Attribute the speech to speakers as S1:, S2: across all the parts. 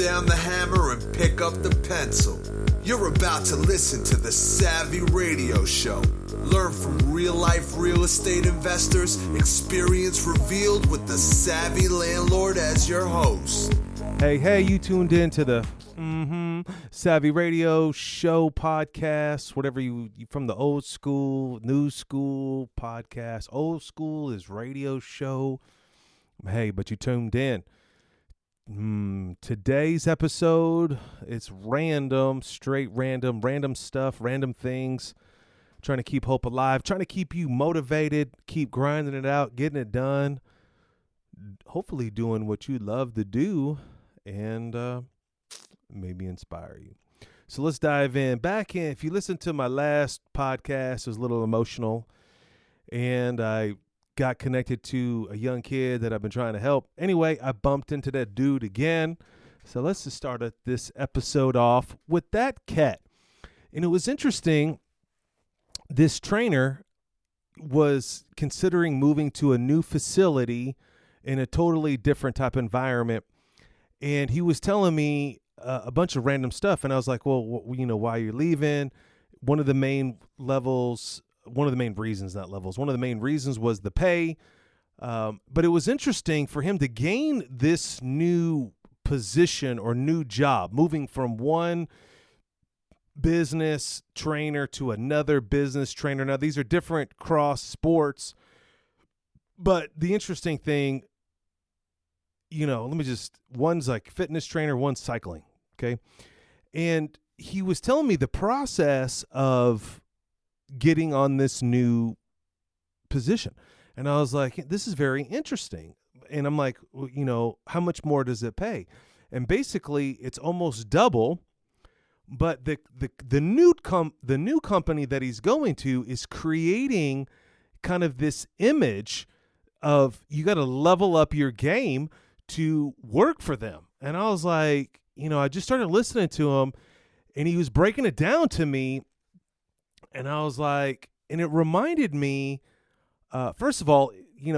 S1: down the hammer and pick up the pencil. You're about to listen to the Savvy Radio Show. Learn from real-life real estate investors, experience revealed with the Savvy Landlord as your host.
S2: Hey, you tuned in to the Savvy Radio Show podcast, whatever you from the old school, new school podcast. Old school is radio show. Hey, but you tuned in. Today's episode, it's random, straight random stuff, random things. Trying to keep hope alive, trying to keep you motivated, keep grinding it out, getting it done. Hopefully doing what you love to do and maybe inspire you. So let's dive in. Back in, if you listen to my last podcast, it was a little emotional. And I got connected to a young kid that I've been trying to help. Anyway, I bumped into that dude again. So let's just start this episode off with that cat. And it was interesting. This trainer was considering moving to a new facility in a totally different type of environment. And he was telling me a bunch of random stuff. And I was like, well, why you're leaving? One of the main reasons was the pay. But it was interesting for him to gain this new position or new job, moving from one business trainer to another business trainer. Now, these are different cross sports. But the interesting thing, one's like fitness trainer, one's cycling. Okay. And he was telling me the process of getting on this new position. And I was like, this is very interesting. And I'm like, how much more does it pay? And basically it's almost double, but the new company that he's going to is creating kind of this image of you got to level up your game to work for them. And I was like, I just started listening to him and he was breaking it down to me. And I was like, and it reminded me, first of all,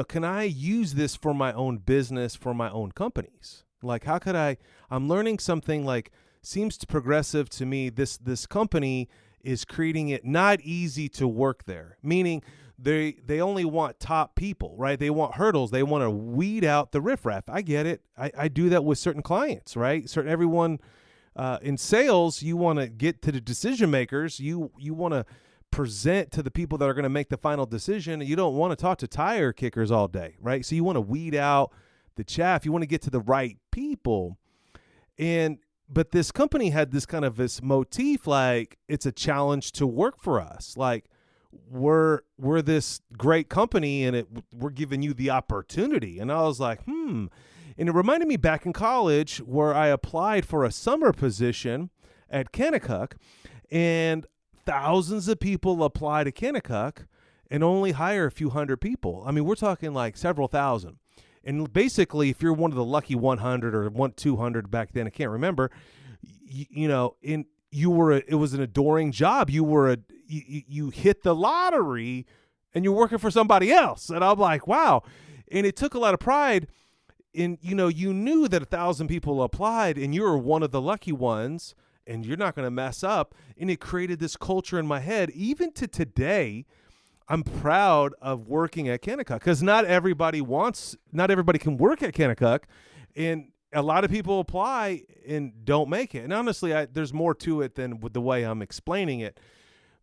S2: can I use this for my own business, for my own companies? Like, how could I'm learning something like seems progressive to me. This company is creating it not easy to work there, meaning they only want top people, right? They want hurdles. They want to weed out the riffraff. I get it. I do that with certain clients, right? Everyone in sales, you want to get to the decision makers. You want to present to the people that are going to make the final decision. You don't want to talk to tire kickers all day, right? So you want to weed out the chaff. You want to get to the right people. But this company had this kind of this motif, like it's a challenge to work for us. Like we're this great company and we're giving you the opportunity. And I was like, And it reminded me back in college where I applied for a summer position at Kennecott and thousands of people apply to Kennecott and only hire a few hundred people. I mean, we're talking like several thousand. And basically, if you're one of the lucky 100 or 200 back then, I can't remember, it was an adoring job. You hit the lottery and you're working for somebody else. And I'm like, wow. And it took a lot of pride in, you knew that 1,000 people applied and you were one of the lucky ones and you're not going to mess up. And it created this culture in my head. Even to today, I'm proud of working at Kennecott because not everybody can work at Kennecott, and a lot of people apply and don't make it. And honestly, there's more to it than with the way I'm explaining it.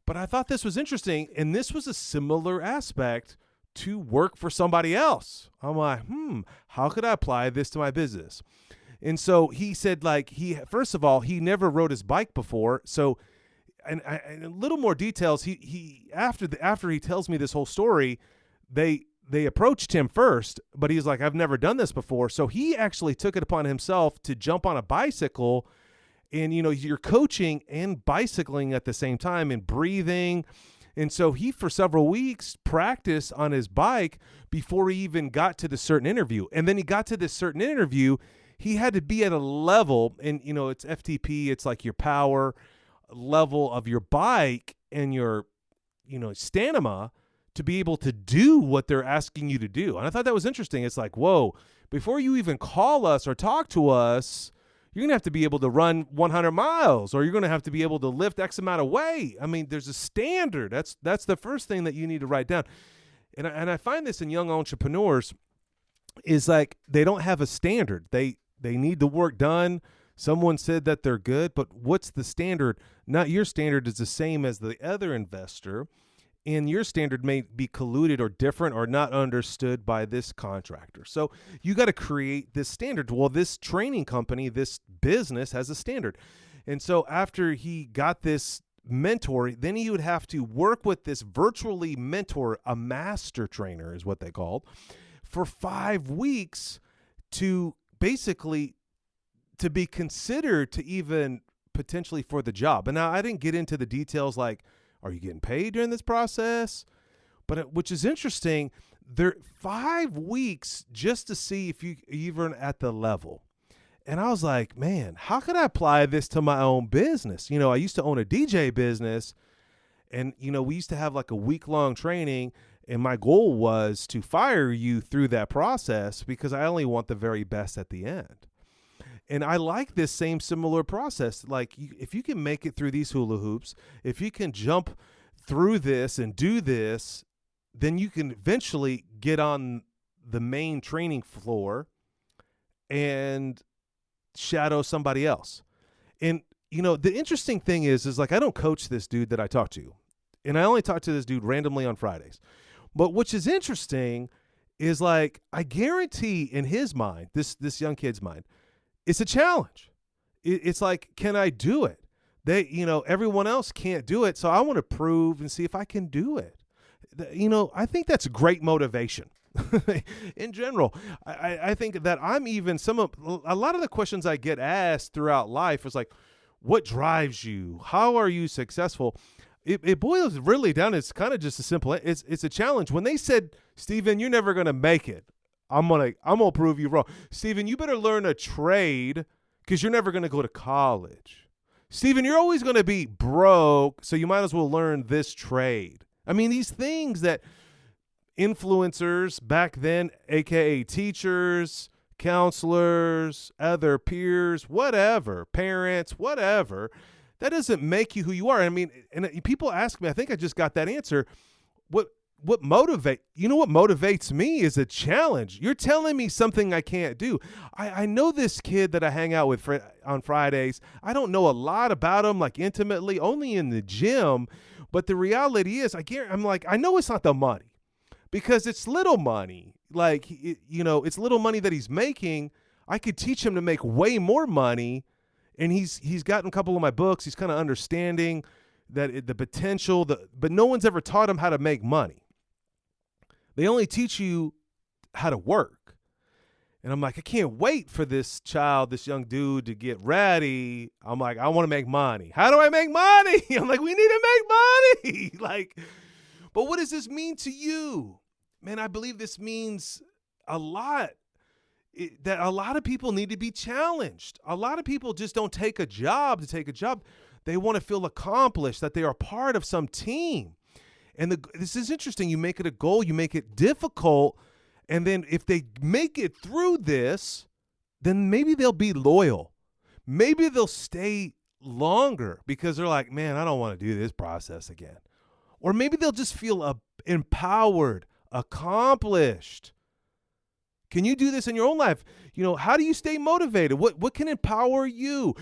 S2: But I thought this was interesting, and this was a similar aspect to work for somebody else. I'm like, how could I apply this to my business? And so he said, like, first of all, he never rode his bike before, so. And a little more details. He after he tells me this whole story, they approached him first, but he's like, I've never done this before. So he actually took it upon himself to jump on a bicycle, and you're coaching and bicycling at the same time and breathing. And so he, for several weeks, practiced on his bike before he even got to the certain interview. And then he got to this certain interview, he had to be at a level, and it's FTP, it's like your power level of your bike and your stamina to be able to do what they're asking you to do. And I thought that was interesting. It's like, whoa, before you even call us or talk to us, You're going to have to be able to run 100 miles, or you're going to have to be able to lift X amount of weight. I mean, there's a standard. That's the first thing that you need to write down. And I find this in young entrepreneurs is like they don't have a standard. They need the work done. Someone said that they're good, but what's the standard? Not your standard is the same as the other investor, and your standard may be colluded or different or not understood by this contractor. So you got to create this standard. Well, this training company, this business has a standard. And so after he got this mentor, then he would have to work with this virtually mentor, a master trainer is what they called, for 5 weeks to basically to be considered to even potentially for the job. And now I didn't get into the details like, are you getting paid during this process? But which is interesting, there 5 weeks just to see if you even at the level. And I was like, man, how could I apply this to my own business? You know, I used to own a DJ business, and, you know, we used to have like a week-long training, and my goal was to fire you through that process because I only want the very best at the end. And I like this same similar process. Like, if you can make it through these hula hoops, if you can jump through this and do this, then you can eventually get on the main training floor and shadow somebody else. And, you know, the interesting thing is like, I don't coach this dude that I talk to, and I only talk to this dude randomly on Fridays. But which is interesting is like, I guarantee in his mind, this young kid's mind, it's a challenge. It's like, can I do it? You know, everyone else can't do it. So I want to prove and see if I can do it. You know, I think that's great motivation. In general, I think that I'm even a lot of the questions I get asked throughout life is like, what drives you? How are you successful? It boils really down. It's kind of just a simple. It's a challenge. When they said, Stephen, you're never going to make it, I'm gonna prove you wrong. Stephen, you better learn a trade because you're never going to go to college. Stephen, you're always going to be broke, so you might as well learn this trade. I mean, these things that influencers back then, aka teachers, counselors, other peers, whatever, parents, whatever, that doesn't make you who you are. I mean, and people ask me, I think I just got that answer. What motivates me is a challenge. You're telling me something I can't do. I know this kid that I hang out with on Fridays. I don't know a lot about him, like intimately, only in the gym. But the reality is, I know it's not the money, because it's little money. Like, it's little money that he's making. I could teach him to make way more money. And he's gotten a couple of my books. He's kind of understanding that the potential, but no one's ever taught him how to make money. They only teach you how to work. And I'm like, I can't wait for this young dude to get ready. I'm like, I want to make money. How do I make money? I'm like, we need to make money. Like, but what does this mean to you? Man, I believe this means a lot. That a lot of people need to be challenged. A lot of people just don't take a job to take a job. They want to feel accomplished, that they are part of some team. And this is interesting. You make it a goal, you make it difficult, and then if they make it through this, then maybe they'll be loyal. Maybe they'll stay longer because they're like, man, I don't want to do this process again. Or maybe they'll just feel empowered, accomplished. Can you do this in your own life? How do you stay motivated? What can empower you?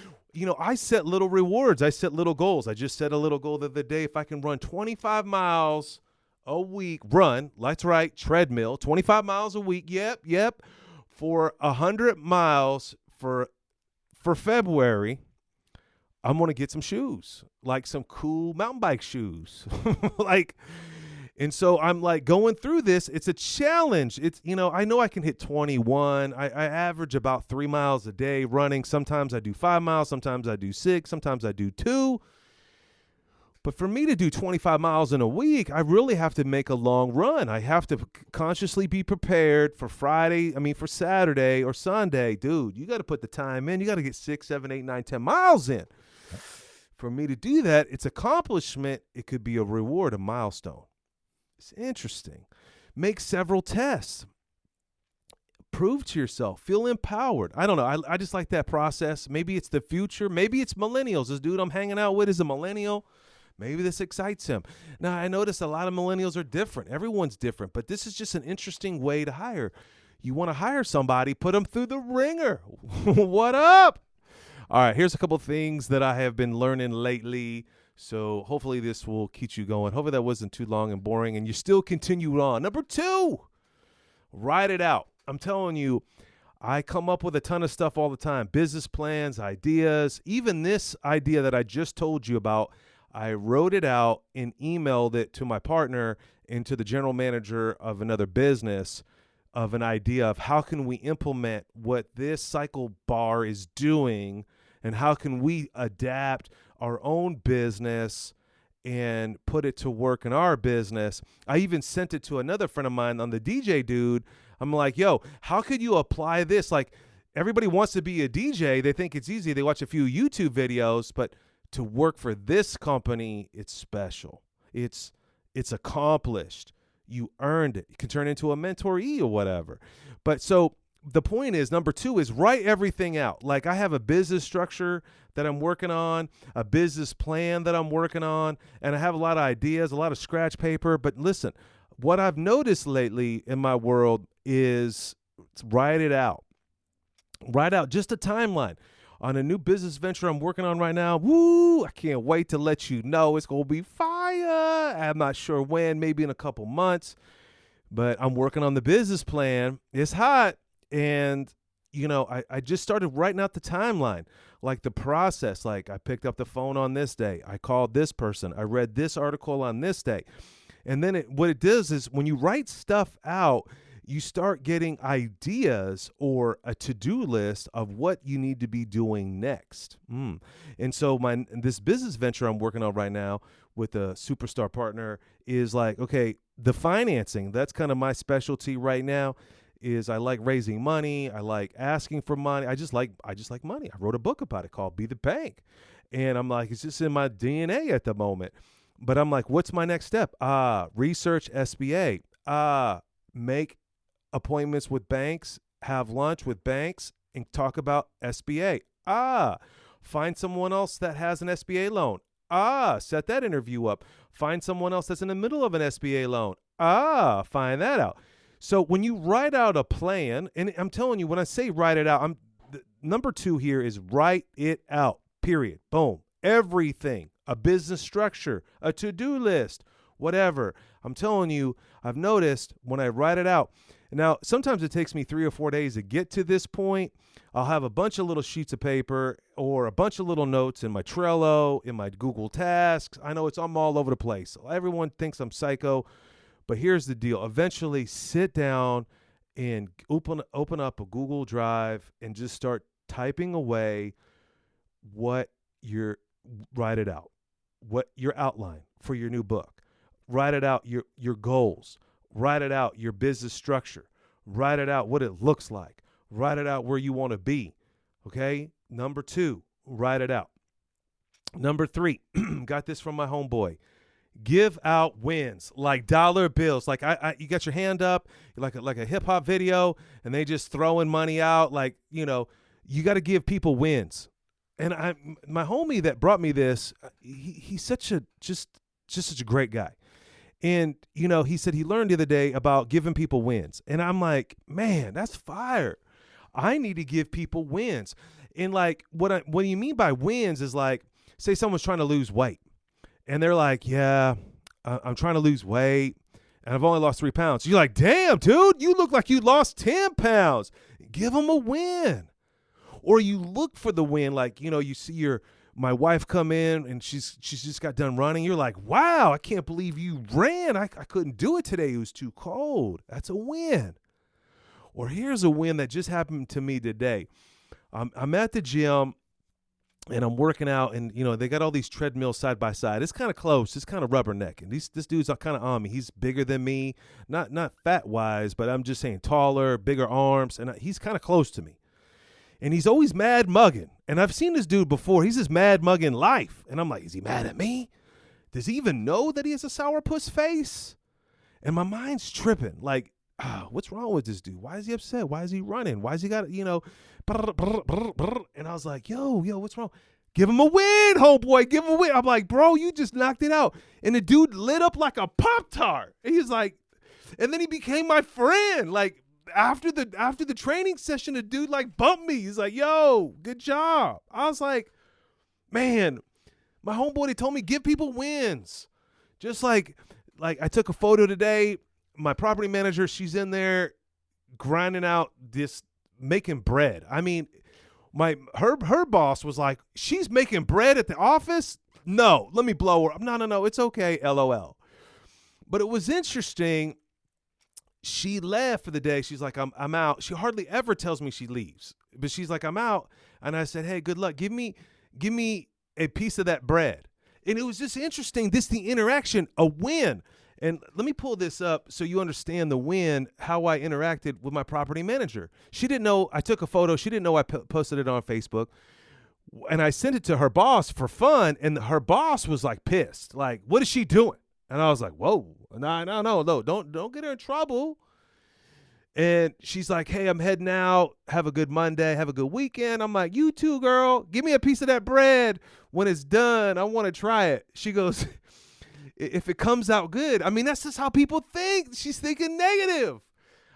S2: I set little rewards. I set little goals. I just set a little goal the other day. If I can run 25 miles a week, that's right, treadmill, 25 miles a week. Yep. For 100 miles for February, I'm going to get some shoes, like some cool mountain bike shoes. And so I'm like going through this. It's a challenge. It's, I know I can hit 21. I average about 3 miles a day running. Sometimes I do 5 miles. Sometimes I do 6. Sometimes I do 2. But for me to do 25 miles in a week, I really have to make a long run. I have to consciously be prepared for for Saturday or Sunday. Dude, you got to put the time in. You got to get 6, 7, 8, 9, 10 miles in. For me to do that, it's accomplishment. It could be a reward, a milestone. It's interesting. Make several tests. prove to yourself, feel empowered. I don't know. I just like that process. Maybe it's the future. Maybe it's millennials. This dude I'm hanging out with is a millennial. Maybe this excites him. Now, I notice a lot of millennials are different. Everyone's different, but this is just an interesting way to hire. You want to hire somebody, put them through the ringer. What up? All right, here's a couple things that I have been learning lately. So hopefully this will keep you going. Hopefully that wasn't too long and boring and you still continued on. Number 2, write it out. I'm telling you, I come up with a ton of stuff all the time. Business plans, ideas, even this idea that I just told you about, I wrote it out and emailed it to my partner and to the general manager of another business of an idea of how can we implement what this cycle bar is doing and how can we adapt our own business and put it to work in our business. I even sent it to another friend of mine on the DJ dude. I'm like, yo, how could you apply this? Like, everybody wants to be a DJ. They think it's easy. They watch a few YouTube videos, but to work for this company, it's special. It's accomplished. You earned it. You can turn into a mentoree or whatever. But so the point is, number 2 is write everything out. Like, I have a business structure that I'm working on, a business plan that I'm working on, and I have a lot of ideas, a lot of scratch paper. But listen, what I've noticed lately in my world is write it out. Write out just a timeline on a new business venture I'm working on right now. Woo! I can't wait to let you know. It's going to be fire. I'm not sure when, maybe in a couple months, but I'm working on the business plan. It's hot. And, you know, I just started writing out the timeline, like the process. Like, I picked up the phone on this day. I called this person. I read this article on this day. And then what it does is when you write stuff out, you start getting ideas or a to-do list of what you need to be doing next. And so this business venture I'm working on right now with a superstar partner is like, okay, the financing, that's kind of my specialty right now. Is I like raising money. I like asking for money. I just like money. I wrote a book about it called Be the Bank. And I'm like, it's just in my DNA at the moment. But I'm like, what's my next step? Research SBA. Make appointments with banks, have lunch with banks, and talk about SBA. Find someone else that has an SBA loan. Set that interview up. Find someone else that's in the middle of an SBA loan. Find that out. So when you write out a plan, and I'm telling you, when I say write it out, number 2 here is write it out, period. Boom. Everything, a business structure, a to-do list, whatever. I'm telling you, I've noticed when I write it out. Now, sometimes it takes me 3 or 4 days to get to this point. I'll have a bunch of little sheets of paper or a bunch of little notes in my Trello, in my Google Tasks. I know I'm all over the place. Everyone thinks I'm psycho. But here's the deal. Eventually sit down and open up a Google Drive and just start typing away write it out, what your outline for your new book. Write it out your goals. Write it out your business structure. Write it out what it looks like. Write it out where you want to be. Okay? Number 2, write it out. Number 3, got this from my homeboy. Give out wins, like dollar bills. Like you got your hand up, like a hip hop video, and they just throwing money out. Like, you know, you got to give people wins. And my homie that brought me this, he's such a such a great guy. And you know, he said he learned the other day about giving people wins, and I'm like, man, that's fire. I need to give people wins. And like, what do you mean by wins is like, say someone's trying to lose weight. And they're like, yeah, I'm trying to lose weight, and I've only lost 3 pounds. You're like, damn, dude, you look like you lost 10 pounds. Give them a win. Or you look for the win. Like, you know, you see my wife come in, and she's just got done running. You're like, wow, I can't believe you ran. I couldn't do it today. It was too cold. That's a win. Or here's a win that just happened to me today. I'm at the gym. And I'm working out, and, you know, they got all these treadmills side by side. It's kind of close. It's kind of rubberneck. And this dude's kind of on me. He's bigger than me, not fat-wise, but I'm just saying taller, bigger arms, and he's kind of close to me. And he's always mad mugging. And I've seen this dude before. He's just mad mugging life. And I'm like, is he mad at me? Does he even know that he has a sourpuss face? And my mind's tripping. Like, what's wrong with this dude? Why is he upset? Why is he running? Why is he got, and I was like, yo, what's wrong? Give him a win, homeboy. Give him a win. I'm like, bro, you just knocked it out. And the dude lit up like a Pop-Tart. And he's like, and then he became my friend. Like after the training session, the dude like bumped me. He's like, yo, good job. I was like, man, my homeboy, they told me give people wins. Just like I took a photo today. My property manager, she's in there grinding out this, making bread. I mean, her boss was like, she's making bread at the office? No, let me blow her up. No, it's okay, LOL. But it was interesting. She left for the day. She's like, I'm out. She hardly ever tells me she leaves. But she's like, I'm out. And I said, hey, good luck. Give me a piece of that bread. And it was just interesting, the interaction, a win. And let me pull this up so you understand the win, how I interacted with my property manager. She didn't know I took a photo. She didn't know I posted it on Facebook. And I sent it to her boss for fun. And her boss was like pissed. Like, what is she doing? And I was like, whoa, no, don't get her in trouble. And she's like, hey, I'm heading out. Have a good Monday. Have a good weekend. I'm like, you too, girl. Give me a piece of that bread. When it's done, I want to try it. She goes, if it comes out good. I mean, that's just how people think. She's thinking negative.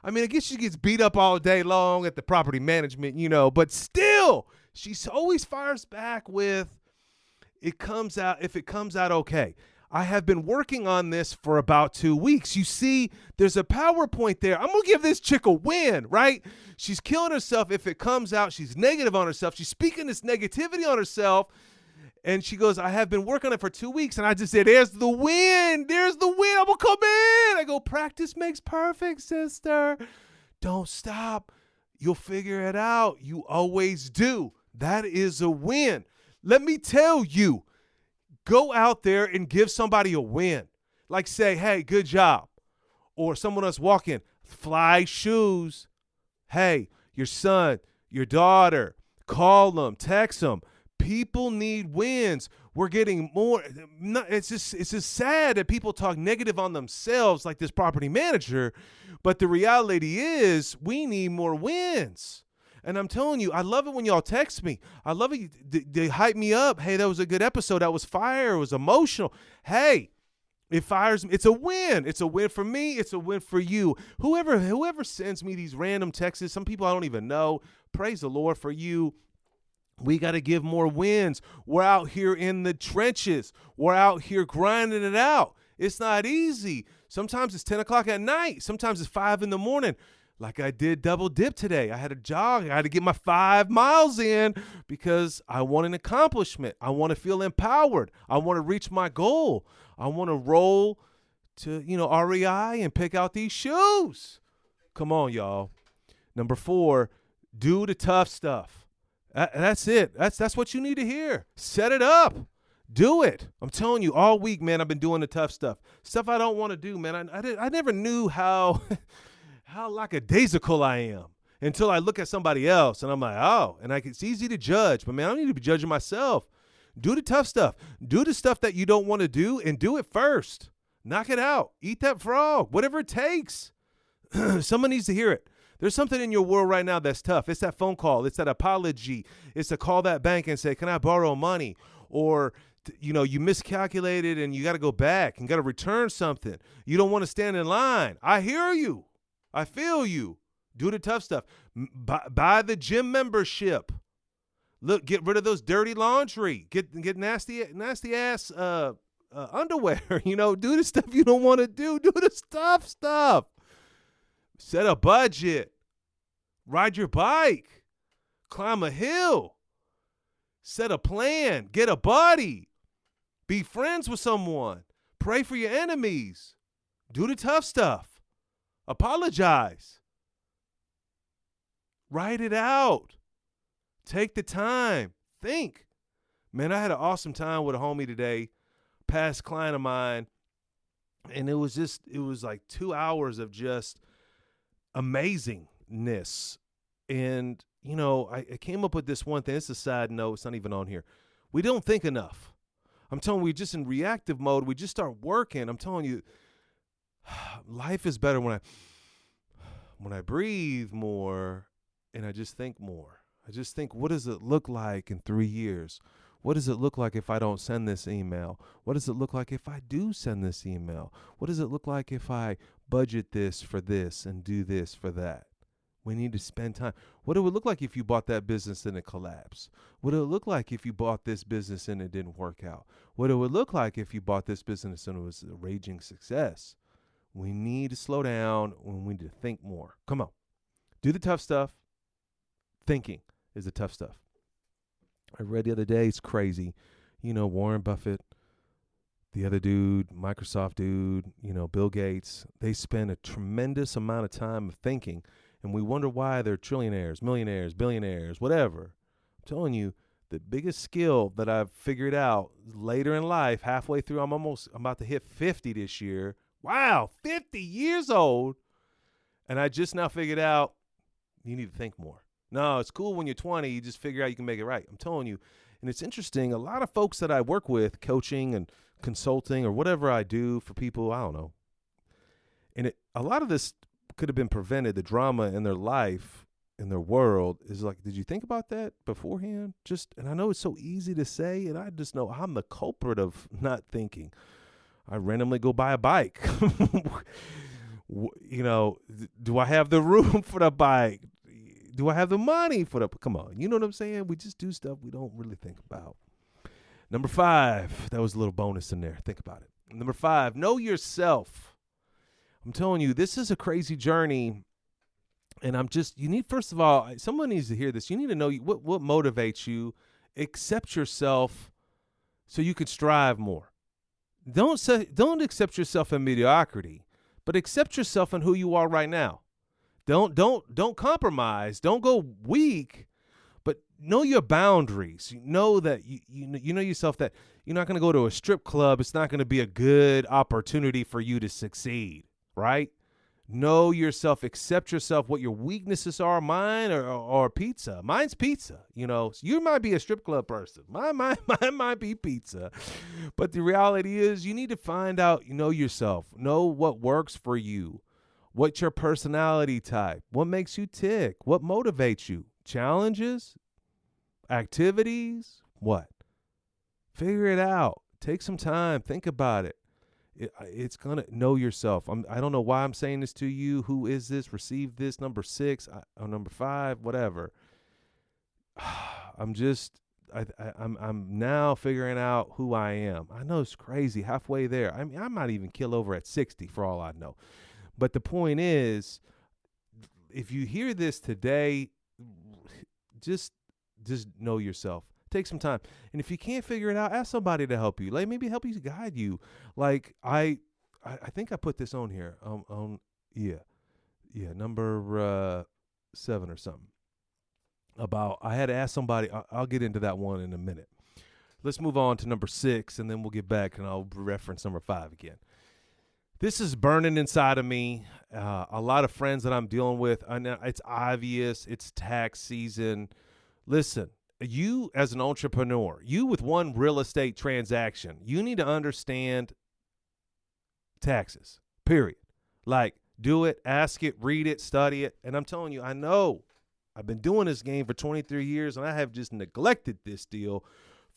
S2: I mean, I guess she gets beat up all day long at the property management, but still, she always fires back with, if it comes out okay. I have been working on this for about 2 weeks. You see, there's a PowerPoint there. I'm going to give this chick a win, right? She's killing herself. If it comes out, she's negative on herself. She's speaking this negativity on herself. And she goes, I have been working on it for 2 weeks. And I just said, there's the win. There's the win. I'm going to come in. I go, practice makes perfect, sister. Don't stop. You'll figure it out. You always do. That is a win. Let me tell you. Go out there and give somebody a win. Like say, hey, good job. Or someone else walking, fly shoes. Hey, your son, your daughter, call them, text them. People need wins. We're getting more. It's just sad that people talk negative on themselves like this property manager. But the reality is we need more wins. And I'm telling you, I love it when y'all text me. I love it. They hype me up. Hey, that was a good episode. That was fire. It was emotional. Hey, it fires me. It's a win. It's a win for me. It's a win for you. Whoever sends me these random texts, some people I don't even know, praise the Lord for you. We got to give more wins. We're out here in the trenches. We're out here grinding it out. It's not easy. Sometimes it's 10 o'clock at night. Sometimes it's 5 in the morning. Like I did double dip today. I had a jog. I had to get my 5 miles in because I want an accomplishment. I want to feel empowered. I want to reach my goal. I want to roll to, REI and pick out these shoes. Come on, y'all. Number 4, do the tough stuff. That's it. That's what you need to hear. Set it up. Do it. I'm telling you, all week, man, I've been doing the tough stuff. Stuff I don't want to do, man. I never knew how lackadaisical I am until I look at somebody else and I'm like, oh, and it's easy to judge, but man, I don't need to be judging myself. Do the tough stuff. Do the stuff that you don't want to do and do it first. Knock it out. Eat that frog, whatever it takes. Someone needs to hear it. There's something in your world right now that's tough. It's that phone call. It's that apology. It's to call that bank and say, can I borrow money? Or you miscalculated and you got to go back and got to return something. You don't want to stand in line. I hear you. I feel you. Do the tough stuff. Buy the gym membership. Look, get rid of those dirty laundry. Get nasty ass underwear. Do the stuff you don't want to do. Do the tough stuff. Set a budget. Ride your bike. Climb a hill. Set a plan. Get a buddy. Be friends with someone. Pray for your enemies. Do the tough stuff. Apologize. Write it out. Take the time. Think. Man, I had an awesome time with a homie today, past client of mine, and it was like 2 hours of just amazingness. And, I came up with this one thing. It's a side note. It's not even on here. We don't think enough. I'm telling you, we're just in reactive mode. We just start working. I'm telling you, life is better when when I breathe more and I just think more. I just think, what does it look like in 3 years? What does it look like if I don't send this email? What does it look like if I do send this email? What does it look like if I budget this for this and do this for that? We need to spend time. What it would look like if you bought that business and it collapsed? What it would look like if you bought this business and it didn't work out? What it would look like if you bought this business and it was a raging success? We need to slow down and we need to think more. Come on. Do the tough stuff. Thinking is the tough stuff. I read the other day, it's crazy. Warren Buffett, the other dude, Microsoft dude, Bill Gates, they spend a tremendous amount of time thinking, and we wonder why they're trillionaires, millionaires, billionaires, whatever. I'm telling you, the biggest skill that I've figured out later in life, halfway through, I'm about to hit 50 this year. Wow, 50 years old. And I just now figured out you need to think more. No, it's cool when you're 20, you just figure out you can make it right. I'm telling you. And it's interesting, a lot of folks that I work with, coaching and consulting or whatever I do for people, I don't know. And a lot of this could have been prevented, the drama in their life, in their world, is like, did you think about that beforehand? And I know it's so easy to say, and I just know I'm the culprit of not thinking. I randomly go buy a bike. Do I have the room for the bike? Do I have the money for come on, you know what I'm saying? We just do stuff we don't really think about. Number 5, that was a little bonus in there. Think about it. Number 5, know yourself. I'm telling you, this is a crazy journey. And you need, first of all, someone needs to hear this. You need to know what motivates you. Accept yourself so you can strive more. Don't accept yourself in mediocrity, but accept yourself in who you are right now. Don't compromise. Don't go weak, but know your boundaries. You know that you know yourself, that you're not going to go to a strip club. It's not going to be a good opportunity for you to succeed, right? Know yourself. Accept yourself. What your weaknesses are. Mine or pizza. Mine's pizza. You might be a strip club person. Mine might be pizza. But the reality is, you need to find out. Know yourself. Know what works for you. What's your personality type? What makes you tick? What motivates you? Challenges? Activities? What? Figure it out. Take some time. Think about it. It's going to know yourself. I don't know why I'm saying this to you. Who is this? Receive this. Number 6 or number 5, whatever. I'm now figuring out who I am. I know it's crazy. Halfway there. I mean, I might even kill over at 60 for all I know. But the point is, if you hear this today, just know yourself. Take some time. And if you can't figure it out, ask somebody to help you. Like, maybe help you, guide you. Like, I think I put this on here. Number 7 or something. I had to ask somebody. I'll get into that one in a minute. Let's move on to number 6, and then we'll get back, and I'll reference number 5 again. This is burning inside of me. A lot of friends that I'm dealing with, I know it's obvious. It's tax season. Listen, you as an entrepreneur, you with one real estate transaction, you need to understand taxes, period. Like, do it, ask it, read it, study it. And I'm telling you, I know I've been doing this game for 23 years, and I have just neglected this deal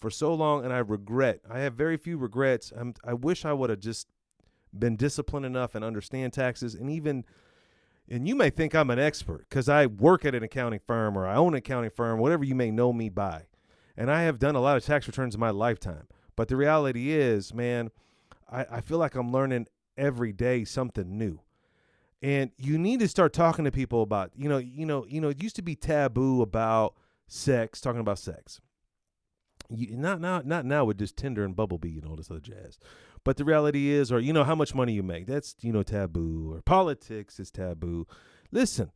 S2: for so long, and I have very few regrets. I wish I would have just been disciplined enough and understand taxes. And you may think I'm an expert because I work at an accounting firm or I own an accounting firm, whatever you may know me by. And I have done a lot of tax returns in my lifetime. But the reality is, man, I feel like I'm learning every day something new. And you need to start talking to people about, it used to be taboo about sex, talking about sex. Not now with just Tinder and Bumblebee and all this other jazz. But the reality is, or how much money you make, that's, taboo. Or politics is taboo. Listen,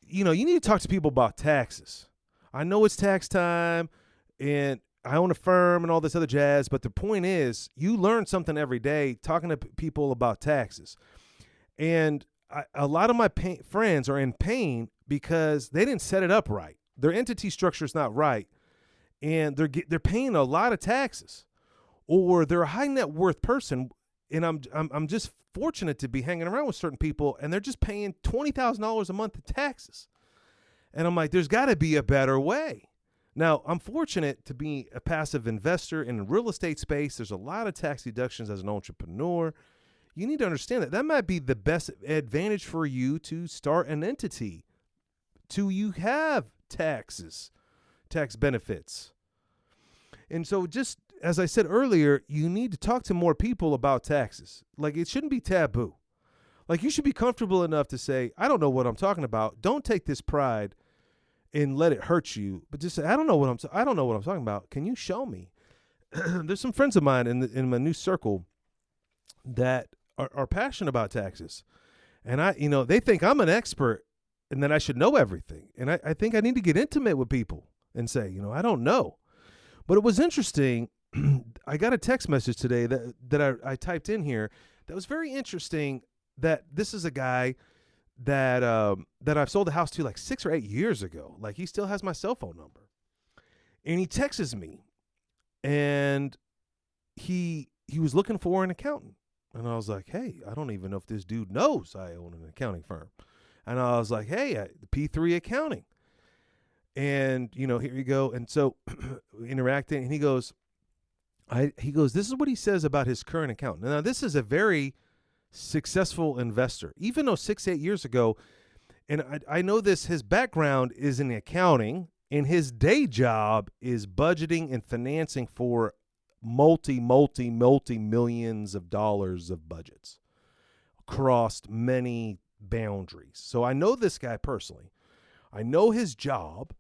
S2: you need to talk to people about taxes. I know it's tax time and I own a firm and all this other jazz, but the point is, you learn something every day talking to people about taxes. And a lot of my friends are in pain because they didn't set it up right. Their entity structure is not right. And they're paying a lot of taxes, or they're a high net worth person and I'm just fortunate to be hanging around with certain people, and they're just paying $20,000 a month in taxes. And I'm like, there's got to be a better way. Now, I'm fortunate to be a passive investor in the real estate space. There's a lot of tax deductions as an entrepreneur. You need to understand that might be the best advantage for you to start an entity, you have tax benefits. And so just as I said earlier, you need to talk to more people about taxes. Like, it shouldn't be taboo. Like, you should be comfortable enough to say, I don't know what I'm talking about. Don't take this pride and let it hurt you, but just say, I don't know what I'm talking about. Can you show me? There's some friends of mine in my new circle that are passionate about taxes. And they think I'm an expert and that I should know everything. And I think I need to get intimate with people and say, I don't know. But it was interesting. I got a text message today that I typed in here that was very interesting, that this is a guy that I've sold a house to like 6 or 8 years ago. Like, he still has my cell phone number. And he texts me, and he was looking for an accountant. And I was like, hey, I don't even know if this dude knows I own an accounting firm. And I was like, hey, P3 Accounting. And, here you go. And so interacting, and he goes, this is what he says about his current accountant. Now, this is a very successful investor, even though 6-8 years ago, and I know this, his background is in accounting, and his day job is budgeting and financing for multi millions of dollars of budgets across many boundaries. So I know this guy personally. I know his job.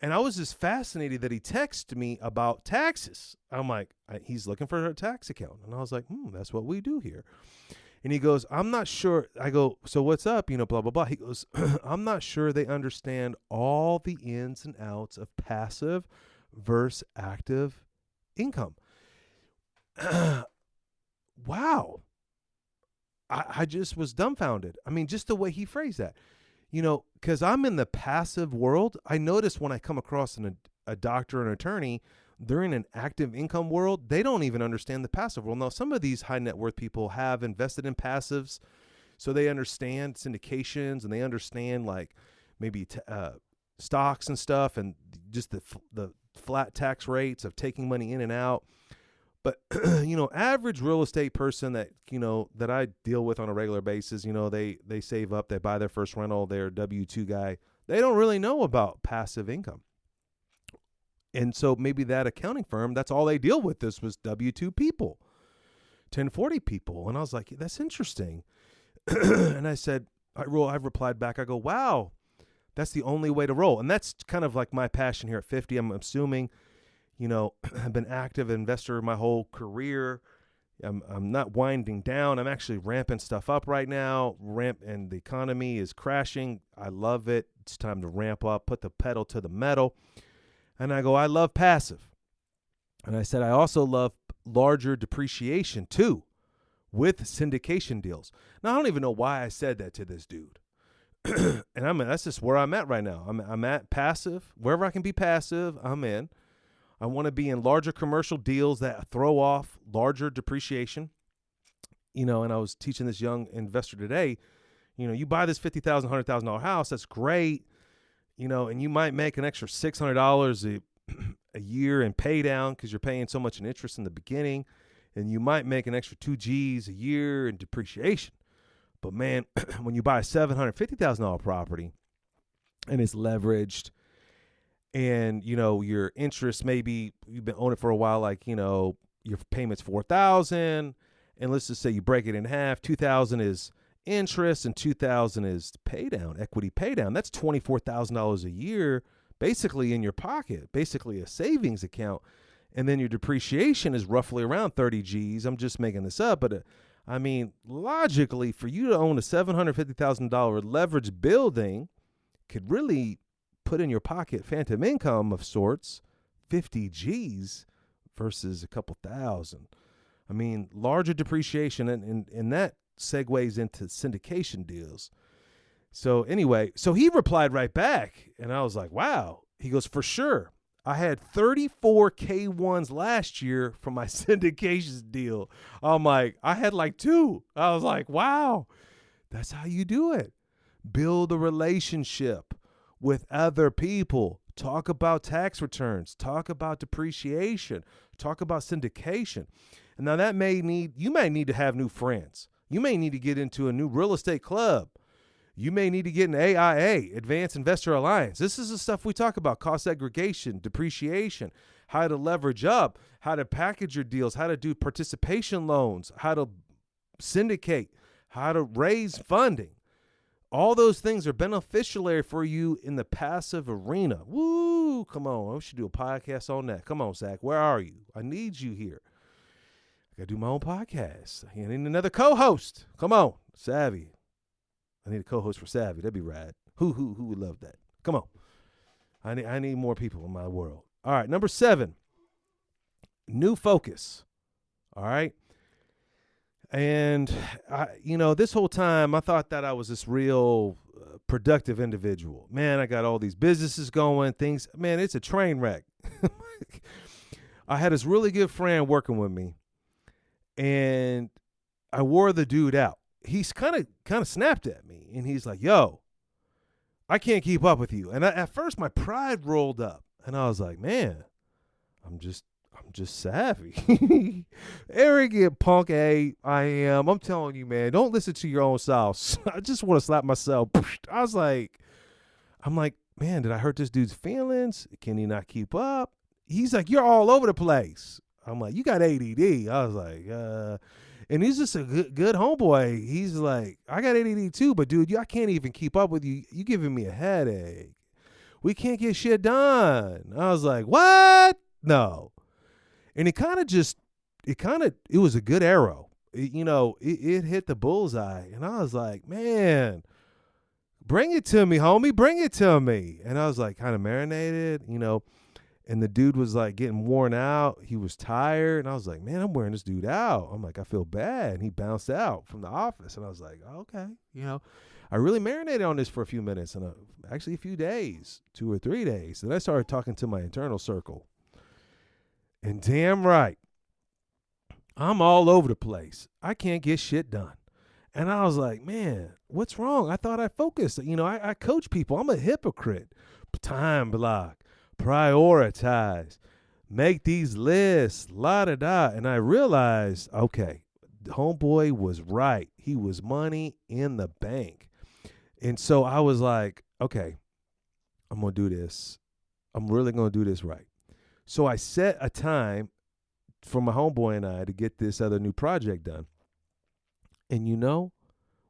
S2: And I was just fascinated that he texted me about taxes. I'm like, he's looking for a tax account. And I was like, that's what we do here. And he goes, I'm not sure. I go, so what's up? Blah, blah, blah. He goes, I'm not sure they understand all the ins and outs of passive versus active income. Wow. I just was dumbfounded. I mean, just the way he phrased that. Because I'm in the passive world, I notice when I come across a doctor or an attorney, they're in an active income world. They don't even understand the passive world. Now, some of these high net worth people have invested in passives, so they understand syndications, and they understand like maybe stocks and stuff, and just the flat tax rates of taking money in and out. But, average real estate person that I deal with on a regular basis, they save up, they buy their first rental, they're a W-2 guy. They don't really know about passive income. And so maybe that accounting firm, that's all they deal with. This was W-2 people, 1040 people. And I was like, that's interesting. And I said, I replied back, I go, wow, that's the only way to roll. And that's kind of like my passion here at 50. I'm assuming, I've been active investor my whole career. I'm not winding down. I'm actually ramping stuff up right now. And the economy is crashing. I love it. It's time to ramp up, put the pedal to the metal. And I go, I love passive. And I said, I also love larger depreciation too, with syndication deals. Now, I don't even know why I said that to this dude. And that's just where I'm at right now. I'm at passive. Wherever I can be passive, I'm in. I want to be in larger commercial deals that throw off larger depreciation. And I was teaching this young investor today, you buy this $50,000, $100,000 house, that's great, and you might make an extra $600 a year in pay down because you're paying so much in interest in the beginning, and you might make an extra 2 G's a year in depreciation. But man, when you buy a $750,000 property and it's leveraged, and, your interest, maybe you've been owning it for a while, like, your payment's $4,000, and let's just say you break it in half, $2,000 is interest and $2,000 is pay down, equity pay down. That's $24,000 a year, basically in your pocket, basically a savings account. And then your depreciation is roughly around 30 G's. I'm just making this up, but logically, for you to own a $750,000 leveraged building could really put in your pocket phantom income of sorts, 50 G's versus a couple thousand. Larger depreciation, and that segues into syndication deals. So anyway, he replied right back, and I was like, wow. He goes, for sure. I had 34 K1s last year from my syndications deal. I'm like, I had like 2. I was like, wow, that's how you do it. Build a relationship with other people. Talk about tax returns. Talk about depreciation. Talk about syndication. And now you may need to have new friends. You may need to get into a new real estate club. You may need to get an AIA, Advanced Investor Alliance. This is the stuff we talk about: cost segregation, depreciation, how to leverage up, how to package your deals, how to do participation loans, how to syndicate, how to raise funding. All those things are beneficial for you in the passive arena. Woo, come on. We should do a podcast on that. Come on, Zach. Where are you? I need you here. I got to do my own podcast. I need another co-host. Come on, Savvy. I need a co-host for Savvy. That'd be rad. Who would love that? Come on. I need more people in my world. All right, number 7, new focus. All right. And, this whole time I thought that I was this real productive individual. Man, I got all these businesses going, things. Man, it's a train wreck. I had this really good friend working with me, and I wore the dude out. He's kind of snapped at me, and he's like, yo, I can't keep up with you. And at first my pride rolled up, and I was like, man, I'm just savvy. Arrogant punk I am. I'm telling you, man, don't listen to your own self. I just want to slap myself. I'm like, man, did I hurt this dude's feelings? Can he not keep up? He's like, you're all over the place. I'm like, you got ADD. I was like, and he's just a good homeboy. He's like, I got ADD too, but dude, I can't even keep up with you. You giving me a headache. We can't get shit done. I was like, what? No. And it was a good arrow. It hit the bullseye. And I was like, man, bring it to me, homie. Bring it to me. And I was like kind of marinated, and the dude was like getting worn out. He was tired. And I was like, man, I'm wearing this dude out. I'm like, I feel bad. And he bounced out from the office. And I was like, okay. I really marinated on this for a few minutes and actually a few days, 2 or 3 days. Then I started talking to my internal circle. And damn right, I'm all over the place. I can't get shit done. And I was like, man, what's wrong? I thought I focused. I coach people. I'm a hypocrite. Time block. Prioritize, make these lists, la-da-da. And I realized, okay, homeboy was right. He was money in the bank. And so I was like, okay, I'm going to do this. I'm really going to do this right. So I set a time for my homeboy and I to get this other new project done. And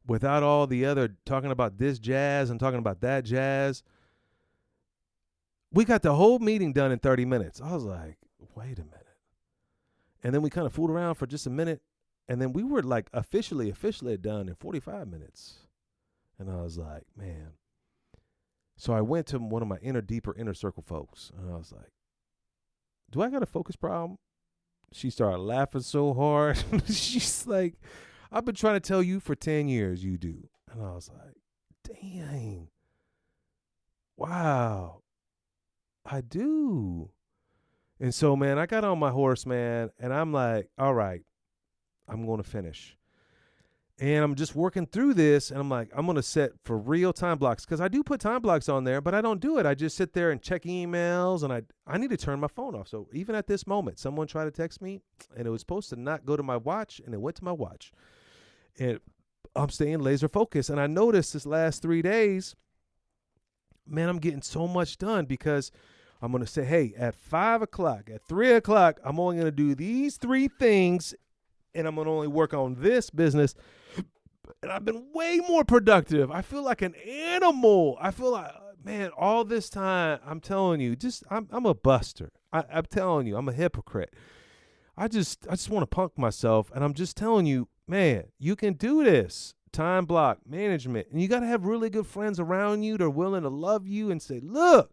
S2: without all the other talking about this jazz and talking about that jazz, we got the whole meeting done in 30 minutes. I was like, wait a minute. And then we kind of fooled around for just a minute. And then we were like officially done in 45 minutes. And I was like, man. So I went to one of my deeper inner circle folks. And I was like, do I got a focus problem? She started laughing so hard. She's like, I've been trying to tell you for 10 years you do. And I was like, dang. Wow. I do. And so, man, I got on my horse, man, and I'm like, all right, I'm going to finish. And I'm just working through this, and I'm like, I'm going to set for real time blocks, because I do put time blocks on there, but I don't do it. I just sit there and check emails, and I need to turn my phone off. So even at this moment, someone tried to text me, and it was supposed to not go to my watch, and it went to my watch. And I'm staying laser focused. And I noticed this last 3 days, man, I'm getting so much done, because I'm going to say, hey, at 5 o'clock, at 3 o'clock, I'm only going to do these 3 things, and I'm going to only work on this business. And I've been way more productive. I feel like an animal. I feel like, man, all this time, I'm telling you, I'm a buster. I'm telling you, I'm a hypocrite. I just want to punk myself, and I'm just telling you, man, you can do this. Time block, management. And you got to have really good friends around you that are willing to love you and say, look,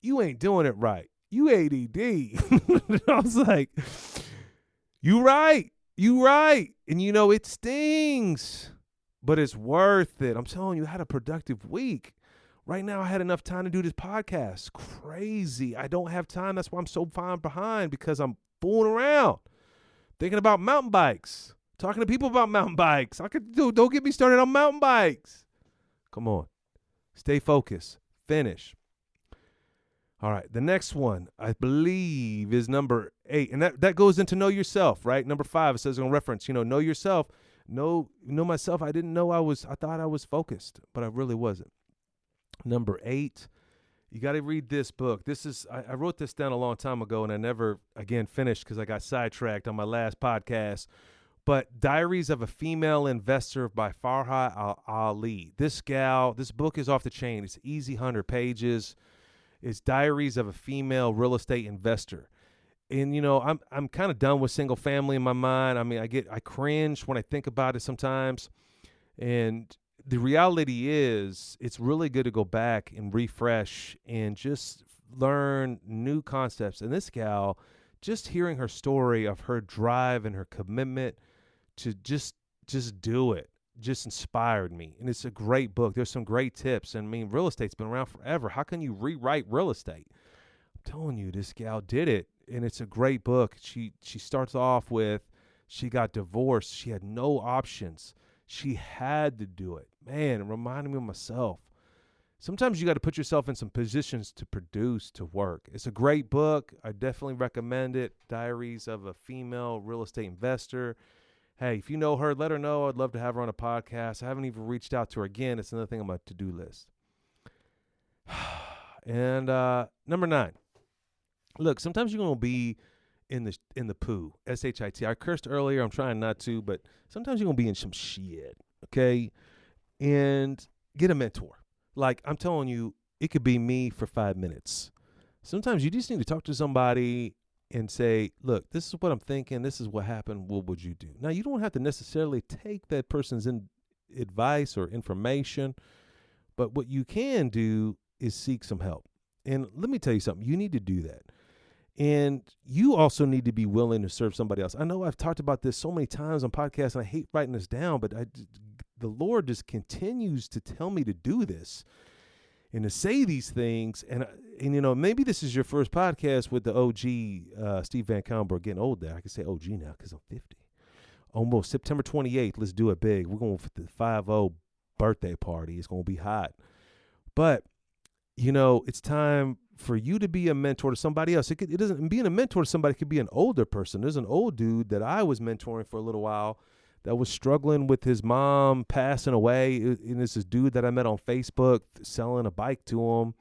S2: you ain't doing it right. You ADD. I was like, you right. And it stings, but it's worth it. I'm telling you, I had a productive week. Right now, I had enough time to do this podcast. Crazy. I don't have time. That's why I'm so far behind, because I'm fooling around, thinking about mountain bikes, talking to people about mountain bikes. Don't get me started on mountain bikes. Come on. Stay focused. Finish. All right. The next one, I believe, is number 8. And that goes into know yourself, right? Number 5, it says on reference, know yourself. Know myself. I didn't know I thought I was focused, but I really wasn't. Number 8, you got to read this book. I wrote this down a long time ago, and I never, again, finished because I got sidetracked on my last podcast. But Diaries of a Female Investor by Farha Ali. This book is off the chain. It's easy 100 pages. It's Diaries of a Female Real Estate Investor. And, I'm kind of done with single family in my mind. I mean, I cringe when I think about it sometimes. And the reality is, it's really good to go back and refresh and just learn new concepts. And this gal, just hearing her story of her drive and her commitment to just do it, just inspired me. And it's a great book. There's some great tips. And I mean, real estate's been around forever. How can you rewrite real estate? I'm telling you, this gal did it. And it's a great book. She starts off with, she got divorced. She had no options. She had to do it. Man, it reminded me of myself. Sometimes you got to put yourself in some positions to produce, to work. It's a great book. I definitely recommend it. Diaries of a Female Real Estate Investor. Hey, if you know her, let her know. I'd love to have her on a podcast. I haven't even reached out to her again. It's another thing on my to-do list. And number 9. Look, sometimes you're going to be in the poo, S-H-I-T. I cursed earlier. I'm trying not to, but sometimes you're going to be in some shit, okay? And get a mentor. Like, I'm telling you, it could be me for 5 minutes. Sometimes you just need to talk to somebody and say, look, this is what I'm thinking. This is what happened. What would you do? Now, you don't have to necessarily take that person's advice or information, but what you can do is seek some help. And let me tell you something. You need to do that. And you also need to be willing to serve somebody else. I know I've talked about this so many times on podcasts, and I hate writing this down, but the Lord just continues to tell me to do this and to say these things. And maybe this is your first podcast with the OG, Steve VanCauwenbergh, getting old there. I can say OG now because I'm 50. Almost September 28th. Let's do it big. We're going for the 5-0 birthday party. It's going to be hot. But, it's time for you to be a mentor to somebody else. It doesn't, being a mentor to somebody could be an older person. There's an old dude that I was mentoring for a little while that was struggling with his mom passing away. And it's this dude that I met on Facebook selling a bike to him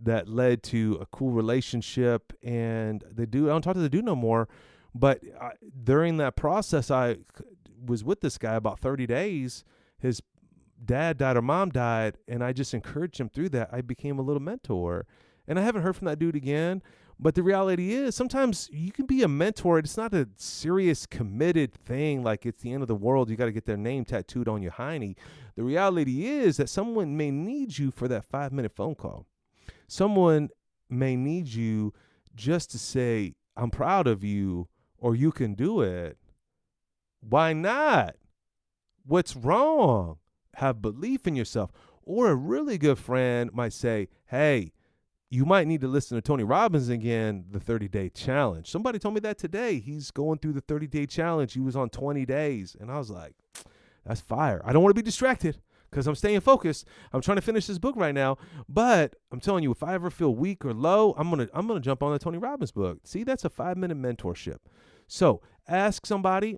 S2: that led to a cool relationship. And the dude, I don't talk to the dude no more, but during that process, I was with this guy about 30 days. His dad died or mom died, and I just encouraged him through that. I became a little mentor. And I haven't heard from that dude again. But the reality is, sometimes you can be a mentor. It's not a serious, committed thing like it's the end of the world. You got to get their name tattooed on your hiney. The reality is that someone may need you for that 5-minute phone call. Someone may need you just to say, I'm proud of you, or you can do it. Why not? What's wrong? Have belief in yourself. Or a really good friend might say, hey, you might need to listen to Tony Robbins again, the 30-day challenge. Somebody told me that today. He's going through the 30-day challenge. He was on 20 days. And I was like, that's fire. I don't want to be distracted because I'm staying focused. I'm trying to finish this book right now. But I'm telling you, if I ever feel weak or low, I'm gonna jump on the Tony Robbins book. See, that's a 5-minute mentorship. So ask somebody.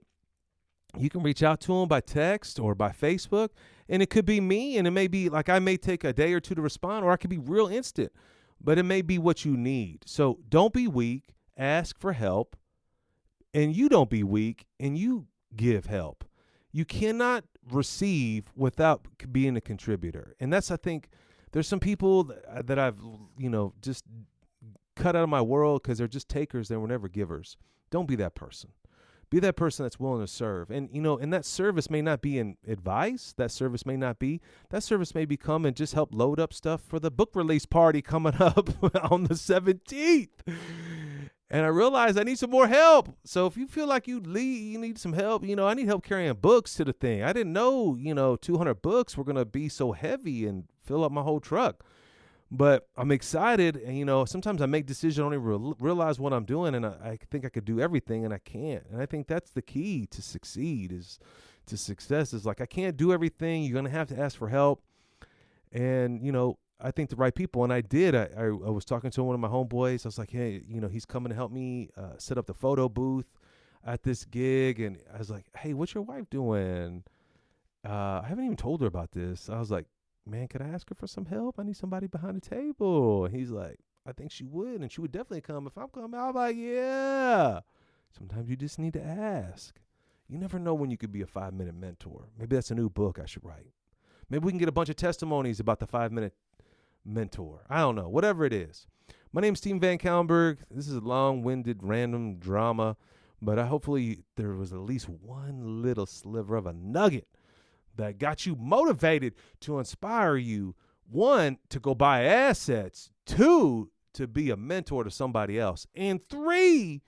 S2: You can reach out to them by text or by Facebook. And it could be me. And it may be like I may take a day or two to respond, or I could be real instant. But it may be what you need. So don't be weak. Ask for help. And you don't be weak, and you give help. You cannot receive without being a contributor. And that's, I think, there's some people that I've, just cut out of my world because they're just takers. They were never givers. Don't be that person. Be that person that's willing to serve. And, and that service may not be in advice. That service may become and just help load up stuff for the book release party coming up on the 17th. And I realized I need some more help. So if you feel like you need some help, I need help carrying books to the thing. I didn't know, 200 books were going to be so heavy and fill up my whole truck. But I'm excited, and sometimes I make decisions, I don't even realize what I'm doing, and I think I could do everything, and I can't. And I think that's the key to success is like, I can't do everything. You're gonna have to ask for help, and I think the right people, and I did. I was talking to one of my homeboys. I was like, hey, he's coming to help me set up the photo booth at this gig, and I was like, hey, what's your wife doing? I haven't even told her about this. I was like, man, could I ask her for some help? I need somebody behind the table. And he's like, I think she would, and she would definitely come. If I'm coming, I'm like, yeah. Sometimes you just need to ask. You never know when you could be a 5-minute mentor. Maybe that's a new book I should write. Maybe we can get a bunch of testimonies about the 5-minute mentor. I don't know. Whatever it is. My name is Steve VanCauwenbergh. This is a long-winded, random drama, but hopefully there was at least one little sliver of a nugget that got you motivated to inspire you, 1, to go buy assets, 2, to be a mentor to somebody else, and 3,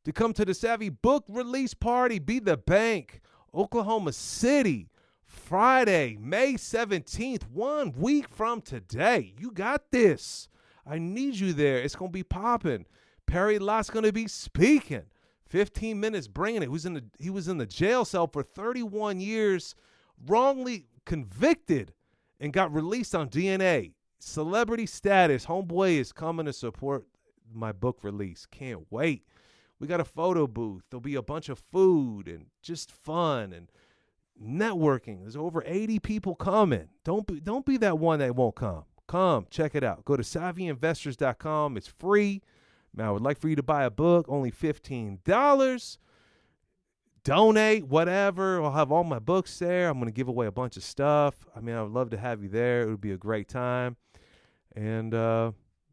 S2: to come to the Savvy Book Release Party, Be the Bank, Oklahoma City, Friday, May 17th, 1 week from today. You got this. I need you there. It's going to be popping. Perry Lott's going to be speaking. 15 minutes bringing it. He was in the jail cell for 31 years, wrongly convicted, and got released on DNA. Celebrity status. Homeboy is coming to support my book release. Can't wait. We got a photo booth. There'll be a bunch of food and just fun and networking. There's over 80 people coming. Don't be that one that won't come. Come, check it out. Go to savvyinvestors.com. It's free. Now, I would like for you to buy a book, only $15. Donate, whatever. I'll have all my books there. I'm going to give away a bunch of stuff. I mean, I would love to have you there. It would be a great time. And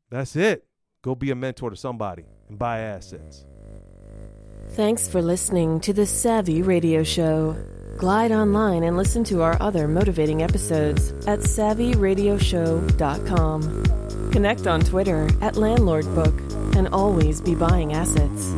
S2: that's it. Go be a mentor to somebody and buy assets.
S3: Thanks for listening to the Savvy Radio Show. Glide online and listen to our other motivating episodes at savvyradioshow.com. Connect on Twitter @LandlordBook and always be buying assets.